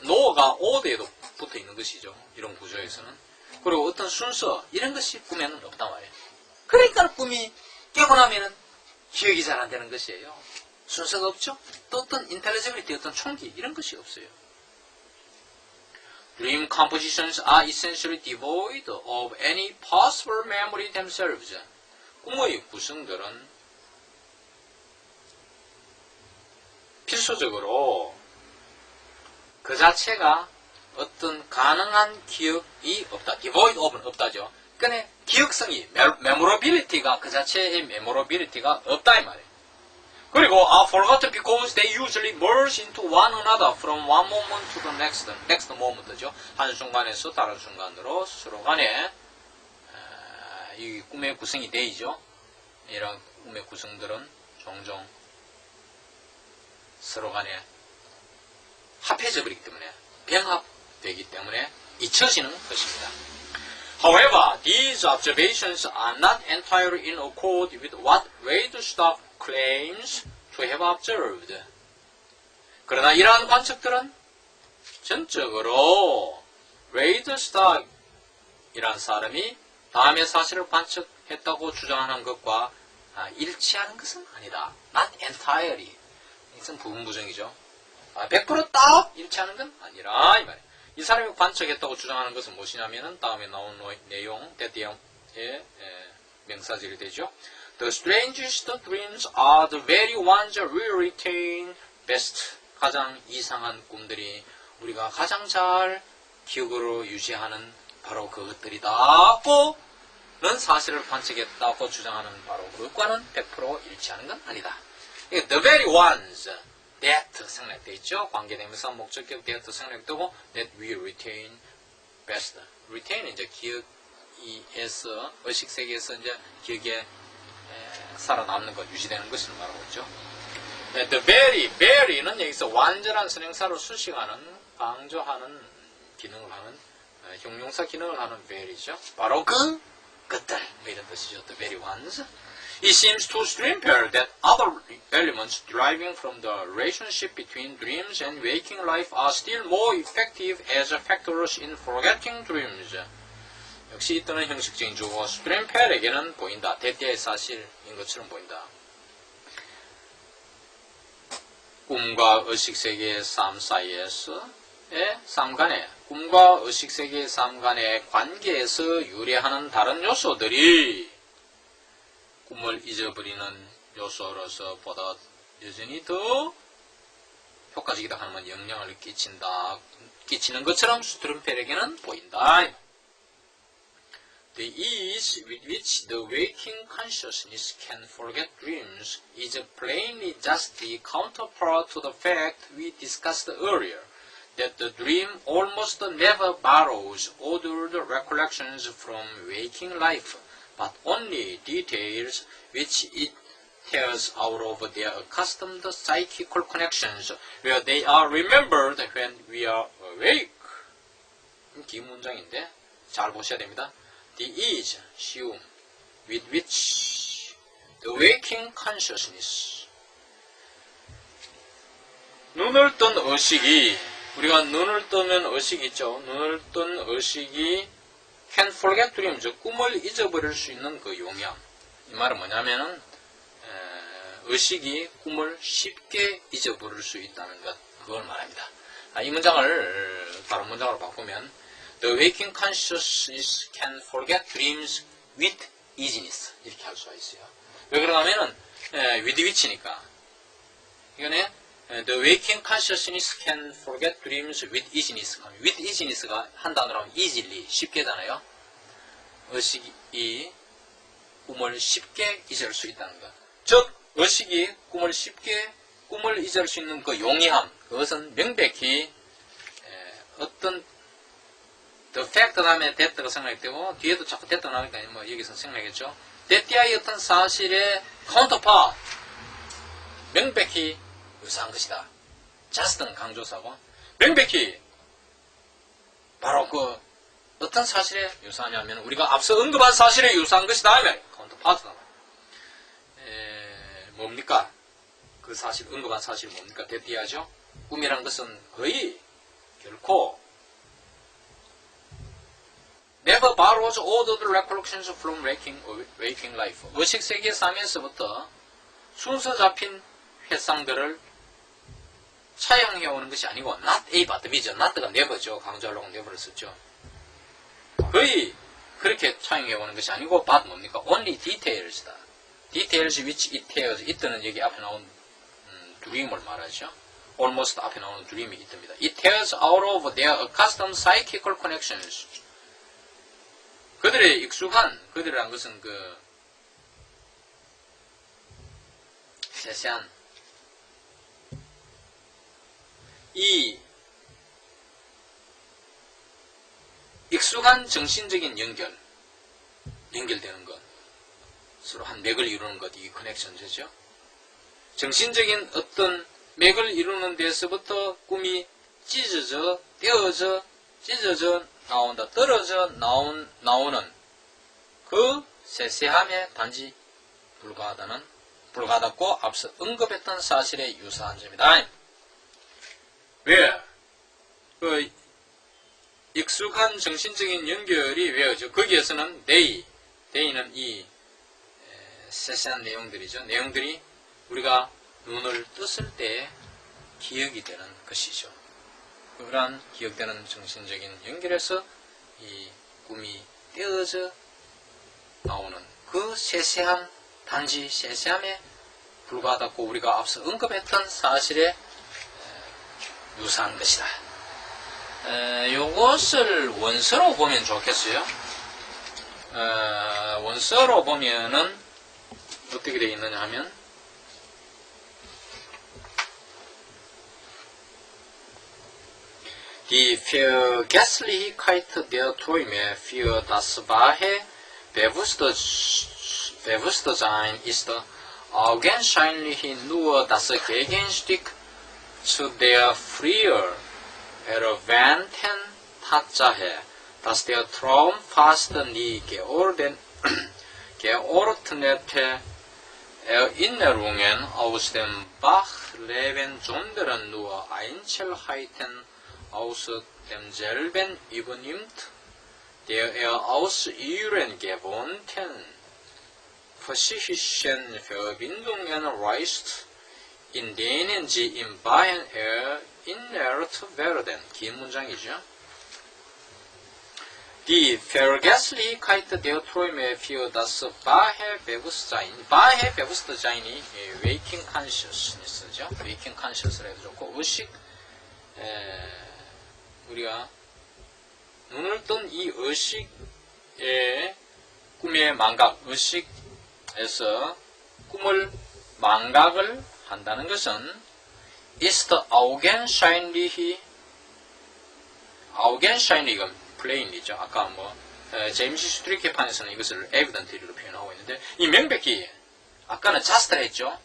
no가 order에도 붙어 있는 것이죠. 이런 구조에서는. 그리고 어떤 순서 이런 것이 꿈에는 없단 말이에요. 그러니까 꿈이 깨고 나면은 기억이 잘 안 되는 것이에요. 순서가 없죠. 또 어떤 intelligibility, 어떤 총기 이런 것이 없어요. Dream compositions are essentially devoid of any possible memory themselves. 꿈의 구성들은 필수적으로 그 자체가 어떤 가능한 기억이 없다. devoid of는 없다죠. 그러니까 기억성이, memorability가 그 자체의 memorability가 없다 이 말이에요. 그리고 are forgotten because they usually merge into one another from one moment to the next moment죠. 한 순간에서 다른 순간으로 서로 간에 이 꿈의 구성이 되죠. 이런 꿈의 구성들은 종종 서로 간에 합해져 버리기 때문에 병합되기 때문에 잊혀지는 것입니다. However, these observations are not entirely in accord with what Weierstrass claims to have observed. 그러나 이러한 관측들은 전적으로 Weierstrass이라는 사람이 다음의 사실을 관측했다고 주장하는 것과 일치하는 것은 아니다. Not entirely. 이것은 부분부정이죠. 100% 일치하는 건 아니라 이 말이에요. 이 사람이 관측했다고 주장하는 것은 무엇이냐면은 다음에 나온 내용, 대대의 명사절이 되죠. The strangest dreams are the very ones we retain best. 가장 이상한 꿈들이 우리가 가장 잘 기억으로 유지하는 바로 그것들이다고는 사실을 관측했다고 주장하는 바로 그것과는 100% 일치하는 건 아니다. The very ones that 생략되어 있죠. 관계대명사 목적격 that 생략되고 that we retain best. retain은 이제 기억에서 의식세계에서 이제 기억에 살아남는 것, 유지되는 것을 말하고 있죠. The very는 여기서 완전한 선행사로 수식하는, 강조하는 기능을 하는 형용사 기능을 하는 very죠. 바로 그것들 이런 뜻이죠. The very ones. It seems to Strindberg that other elements deriving from the relationship between dreams and waking life are still more effective as factors in forgetting dreams. 역시 이 또는 형식적인 주어가 스트린펠에게는 보인다. 대대의 사실인 것처럼 보인다. 꿈과 의식세계의 삶 사이에서의 삶 간의 꿈과 의식세계의 삶 간의 관계에서 유래하는 다른 요소들이 꿈을 잊어버리는 요소로서 보다 여전히 더 효과적이다 하면 영향을 끼치는 것처럼 스트린펠에게는 보인다. The ease with which the waking consciousness can forget dreams is plainly just the counterpart to the fact we discussed earlier, that the dream almost never borrows ordered recollections from waking life, but only details which it tears out of their accustomed psychical connections, where they are remembered when we are awake. 긴 문장인데 잘 보셔야 됩니다. The ease, 쉬움, with which the waking consciousness, 눈을 뜬 의식이, 우리가 눈을 뜨면 의식이 있죠. 눈을 뜬 의식이 can forget dreams, 꿈을 잊어버릴 수 있는 그 용량. 이 말은 뭐냐면은 의식이 꿈을 쉽게 잊어버릴 수 있다는 것, 그걸 말합니다. 이 문장을 다른 문장으로 바꾸면 The waking consciousness can forget dreams with easiness. 이렇게 할 수가 있어요. 왜 그러냐면은 with which니까. 이거는 The waking consciousness can forget dreams with easiness. with easiness가 한 단어로 하면 easily, 쉽게잖아요. 의식이 꿈을 쉽게 잊을 수 있다는 것. 즉, 의식이 꿈을 잊을 수 있는 그 용이함, 그것은 명백히 어떤 the fact 다음에 that가 생략되고 뒤에도 자꾸 that 나오니까 뭐 여기서 생략했죠. that의 어떤 사실의 counterpart, 명백히 유사한 것이다. just는 강조사고 명백히 바로 그 어떤 사실에 유사하냐면 우리가 앞서 언급한 사실에 유사한 것이다 하면 counterpart다. 뭡니까? 그 사실, 언급한 사실이 뭡니까? that이죠. 꿈이란 것은 거의 결코 never borrows all the recollections from waking life. 의식세계 삶에서부터 순서 잡힌 회상들을 차용해오는 것이 아니고 not A but B죠. not가 never죠. 강조하려고 never를 썼죠. 거의 그렇게 차용해오는 것이 아니고 but 뭡니까? only details다. details which it tears. it는 여기 앞에 나온 dream을 말하죠. almost 앞에 나오는 dream이 it입니다. it tears out of their accustomed psychical connections. 그들의 익숙한, 그들이란 것은 그 세세한 이 익숙한 정신적인 연결되는 것, 서로 한 맥을 이루는 것, 이게 커넥션제죠. 정신적인 어떤 맥을 이루는 데서부터 꿈이 찢어져, 떼어져, 찢어져 나온다, 떨어져 나오는 그 세세함에 단지 불과하다고 앞서 언급했던 사실에 유사한 점이다. 왜? 그 익숙한 정신적인 연결이 왜죠? 거기에서는 데이는 이 세세한 내용들이죠. 내용들이 우리가 눈을 떴을 때 기억이 되는 것이죠. 그러한 기억되는 정신적인 연결에서 이 꿈이 떼어져 나오는 그 세세함, 단지 세세함에 불과하다고 우리가 앞서 언급했던 사실에 유사한 것이다. 요것을 원서로 보면 좋겠어요. 원서로 보면은 어떻게 되어 있느냐 하면 Die Vergesslichkeit der Träume für das wahre Bewusstsein ist augenscheinlich nur das Gegenstück zu der früher erwähnten Tatsache, dass der Traum fast nie geordnete Erinnerungen aus dem Wachleben, sondern nur Einzelheiten aus demselben übernimmt, der aus ihren gewohnten physischen Verbindungen reißt, in denen sie im Wahren erinnert werden. 긴 문장이죠. Die Vergesslichkeit der Träume für das wahre Bewusstsein. wahre Bewusstsein이 Waking Consciousness죠. Waking Conscious를 해도 좋고, 의식, 우리가 눈을 뜬 이 의식의 꿈의 망각, 의식에서 꿈을 망각을 한다는 것은 ist augenscheinlich plain이죠. 아까 제임스 스트리케 판에서는 이것을 evidently로 표현하고 있는데, 이 명백히 아까는 just를 했죠.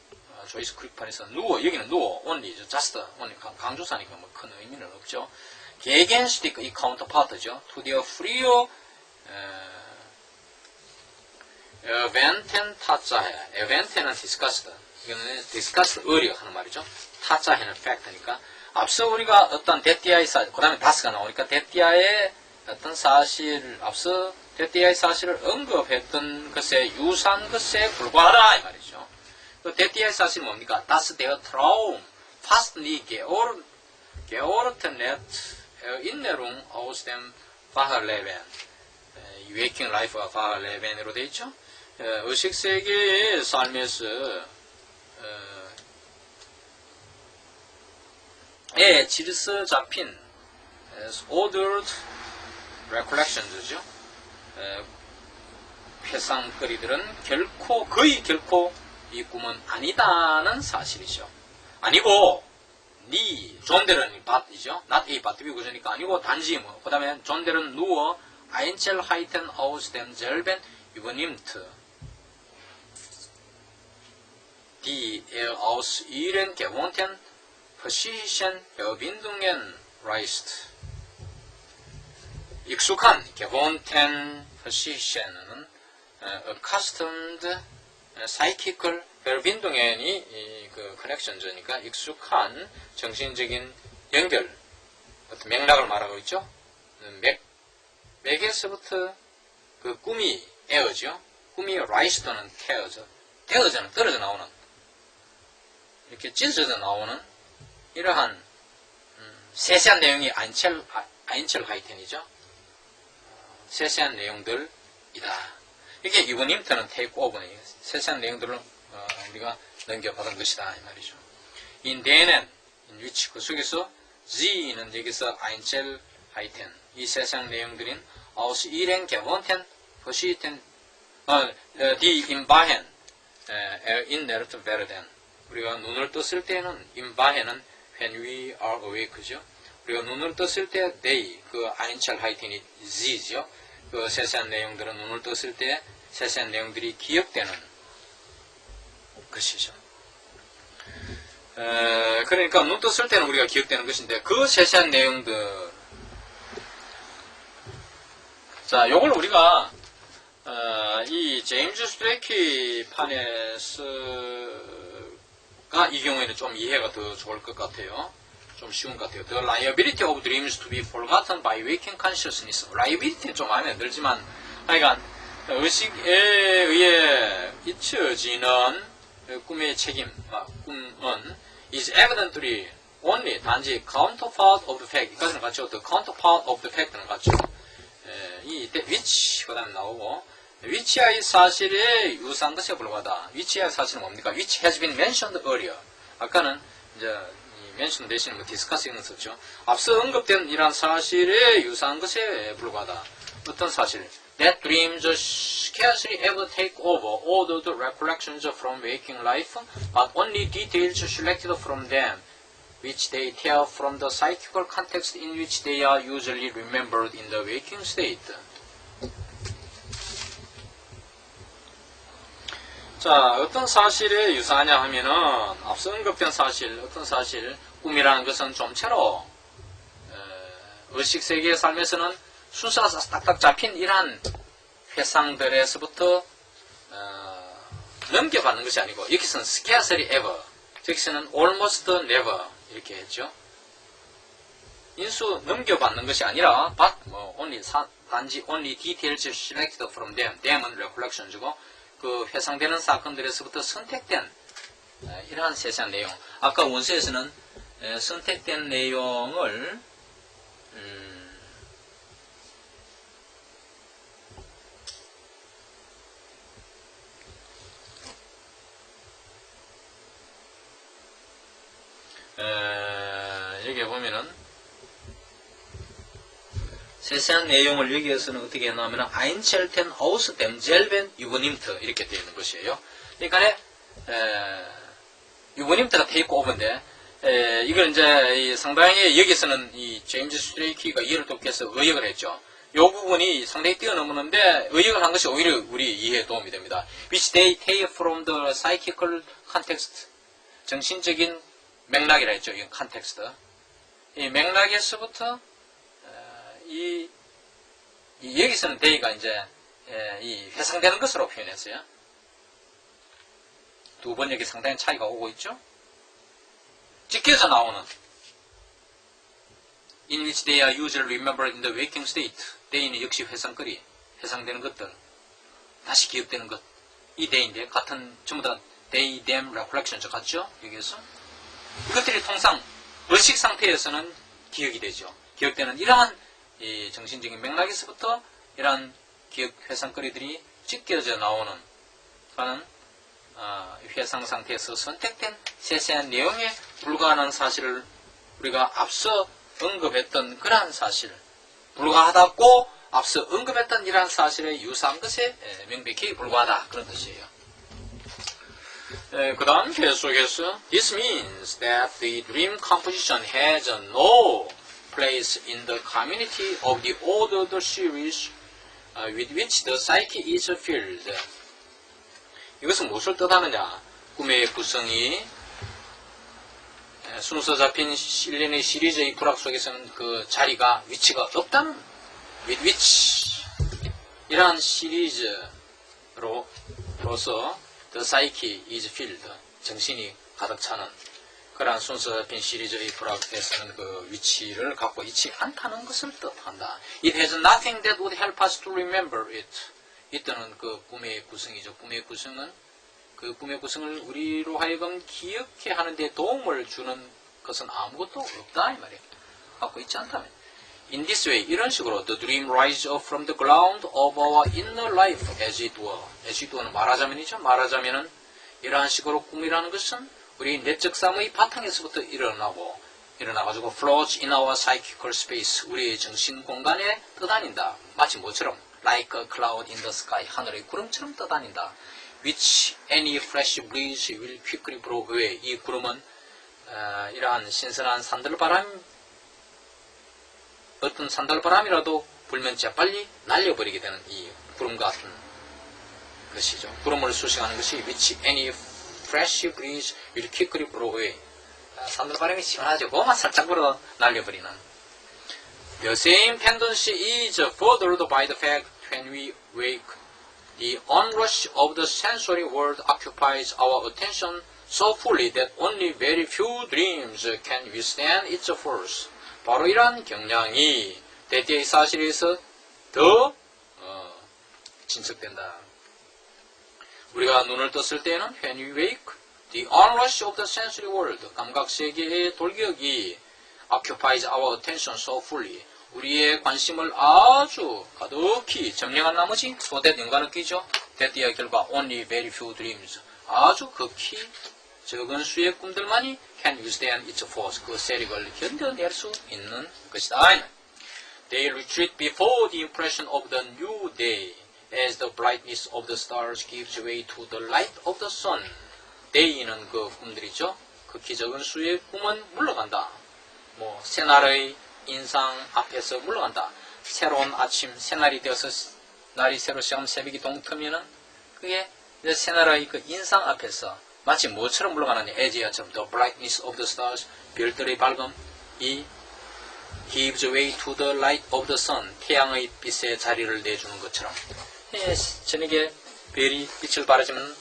조이스 크릭 판에서 누워, 여기는 누워, only죠. just, only 강조사니까 큰 의미는 없죠. Gegenstück, 이 카운터파트죠. To the früher erwähnten Tatsache. erwähnten은 discussed. 이거는 discussed earlier 하는 말이죠. 타자해는 fact니까. 앞서 우리가 어떤 데띠아의 사실, 그 다음에 다스가 나오니까 데띠아의 어떤 사실을, 앞서 데띠아의 사실을 언급했던 것에 유사한 것에 불과하다 이 말이죠. 그 데띠아의 사실이 뭡니까? Das der Traum fast nie geordnet Erinnerung aus dem Wachleben. Waking Life와 Wachleben으로 되어 있죠. 의식세계의 삶에서 질서 잡힌 ordered recollections죠. 회상거리들은 거의 결코 이 꿈은 아니다는 사실이죠. 아니고 존델은 밭이죠. not a but 비구조니까 아니고 단지 그 다음에 존델은 누워 Einzelheiten aus demselben übernimmt, die aus ihren gewohnten physischen Verbindungen reißt. 익숙한 gewohnten physischen accustomed psychical Verbindungen이 그 커넥션즈니까 익숙한 정신적인 연결, 어떤 맥락을 말하고 있죠. 맥에서부터 그 꿈이 에어죠. 꿈이 라이스 또는 떼어져는 떨어져 나오는, 이렇게 찢어져 나오는 이러한 세세한 내용이 아인첼하이텐이죠. 세세한 내용들이다. 이게 이브님트는 테이크오버니 세세한 내용들을 우리가 넘겨받은 것이다 이 말이죠. 인데는 위치 그 속에서 Z는 여기서 아인첼하이텐 이 세상 내용들인 aus ihren gewohnten verschiedenen die im Wahren erinnert werden. 우리가 눈을 떴을 때는 im Wahren when we are awake죠. 그리고 눈을 떴을 때 they, 그 아인첼 하이틴이 z죠. 그 세세한 내용들은 눈을 떴을 때 세세한 내용들이 기억되는 것이죠. 그러니까 눈 떴을 때는 우리가 기억되는 것인데 그 세세한 내용들, 자, 요걸 우리가 이 제임스 스트레이키 판에서가 이 경우에는 좀 이해가 더 좋을 것 같아요. 좀 쉬운 것 같아요. The liability of dreams to be forgotten by waking consciousness. liability는 좀 마음에 안 들지만, 하여간 의식에 의해 잊혀지는 꿈의 책임, 꿈은 is evidently only 단지 counterpart of the fact. 이까지는 같죠. The counterpart of the fact는 같죠. 이 which 그 다음에 나오고 which의 사실에 유사한 것에 불과하다. which의 사실은 뭡니까? which has been mentioned earlier. 아까는 이제 mention 대신에 뭐 discuss 이런 거 썼죠. 앞서 언급된 이러한 사실에 유사한 것에 불과하다. 어떤 사실? That dreams scarcely ever take over all the recollections from waking life, but only details selected from them, which they tear from the psychical context in which they are usually remembered in the waking state. 자, 어떤 사실에 유사하냐 하면은 앞서 언급된 사실, 어떤 사실, 꿈이라는 것은 좀채로 의식세계의 삶에서는 순서가 딱딱 잡힌 이러한 회상들에서부터 넘겨받는 것이 아니고 여기서는 scarcely ever, 저기서는 almost never 이렇게 했죠. 인수 넘겨받는 것이 아니라 but only 단지 only details selected from them. them은 recollection이고 그 회상되는 사건들에서부터 선택된 이러한 세세한 내용. 아까 원서에서는 선택된 내용을 여기에 보면은 세세한 내용을 여기에서는 어떻게 했냐면 Einzelten aus demselben Übernimmt 이렇게 되어 있는 것이에요. 그러니까 Übernimmt가 take over인데 이걸 이제 상당히 여기서는 이 제임스 스트레이키가 이해를 돕기 위해서 의역을 했죠. 이 부분이 상당히 뛰어넘었는데 의역을 한 것이 오히려 우리 이해에 도움이 됩니다. Which they take from the psychical context. 정신적인 맥락이라 했죠. 이 컨텍스트. 이 맥락에서부터 여기서는 they가 이제 이 회상되는 것으로 표현했어요. 두 번 여기 상당히 차이가 오고 있죠. 찢겨서 나오는 in which they are usually remembered in the waking state. they는 역시 회상거리, 회상되는 것들, 다시 기억되는 것. 이 they인데 같은 전부 다 they, them, recollection 같죠? 여기에서 이것들이 통상 의식 상태에서는 기억이 되죠. 기억되는 이러한 이 정신적인 맥락에서부터 이러한 기억 회상거리들이 찢겨져 나오는 그런 회상 상태에서 선택된 세세한 내용에 불과한 사실을 우리가 앞서 언급했던 그러한 사실, 불과하다고 앞서 언급했던 이러한 사실에 유사한 것에 명백히 불과하다 그런 뜻이에요. 그 다음 계속해서 This means that the dream composition has no place in the community of the ordered series with which the psyche is filled. 이것은 무엇을 뜻하느냐? 꿈의 구성이 순서 잡힌 일련의 시리즈의 불합 속에서는 그 자리가, 위치가 없다는, with which 이러한 시리즈로서 the psyche is filled, 정신이 가득 차는 그러한 순서 잡힌 시리즈의 불합에서는 그 위치를 갖고 있지 않다는 것을 뜻한다. It has nothing that would help us to remember it. 이때는 그 꿈의 구성이죠. 꿈의 구성은 그 꿈의 구성을 우리로 하여금 기억해 하는데 도움을 주는 것은 아무것도 없다 이 말이에요. 갖고 있지 않다면. In this way, 이런 식으로 the dream rises up from the ground of our inner life as it were. as it were는 말하자면이죠. 말하자면은 이러한 식으로 꿈이라는 것은 우리 내적 삶의 바탕에서부터 일어나가지고 floats in our psychical space. 우리의 정신 공간에 떠다닌다. 마치 뭐처럼 like a cloud in the sky. 하늘의 구름처럼 떠다닌다. which any fresh breeze will quickly blow away. 이 구름은 이러한 신선한 산들바람, 어떤 산들바람이라도 불면 진짜 빨리 날려버리게 되는 이 구름 같은 것이죠. 구름을 수식하는 것이 which any fresh breeze will quickly blow away. 산들바람이 시원하죠. 그것만 살짝 불어 날려버리는. The same tendency is furthered by the fact when we wake, the onrush of the sensory world occupies our attention so fully that only very few dreams can withstand its force. 바로 이러한 경향이 대개의 사실에서 더 진척된다. 우리가 눈을 떴을 때는 when we wake, the onrush of the sensory world, 감각세계의 돌격이 occupies our attention so fully, 우리의 관심을 아주 가득히 점령한 나머지 so that 연관을 끼죠. that의 결과 only very few dreams, 아주 극히 적은 수의 꿈들만이 can withstand its force, 그 세력을 견뎌낼 수 있는 것이다. They retreat before the impression of the new day, as the brightness of the stars gives way to the light of the sun. day는 그 꿈들이죠. 극히 적은 수의 꿈은 물러간다. 새날의 인상 앞에서 물러간다. 새로운 아침, 새날이 되어서 날이 새로 시작하면 새벽이 동트면은 그게 이제 새날의 그 인상 앞에서 마치 뭐처럼 물러가느냐, 에지아처럼 the brightness of the stars, 별들의 밝음이 gives way to the light of the sun, 태양의 빛에 자리를 내주는 것처럼. 저녁에 별이 빛을 발하지만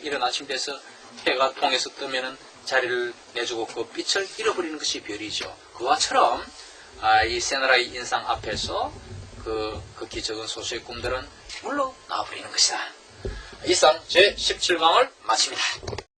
이른 아침 돼서 해가 통해서 뜨면은 자리를 내주고 그 빛을 잃어버리는 것이 별이죠. 그와처럼 이 새나라의 인상 앞에서 그 극히 적은 소수의 꿈들은 물러나버리는 것이다. 이상 제17강을 마칩니다.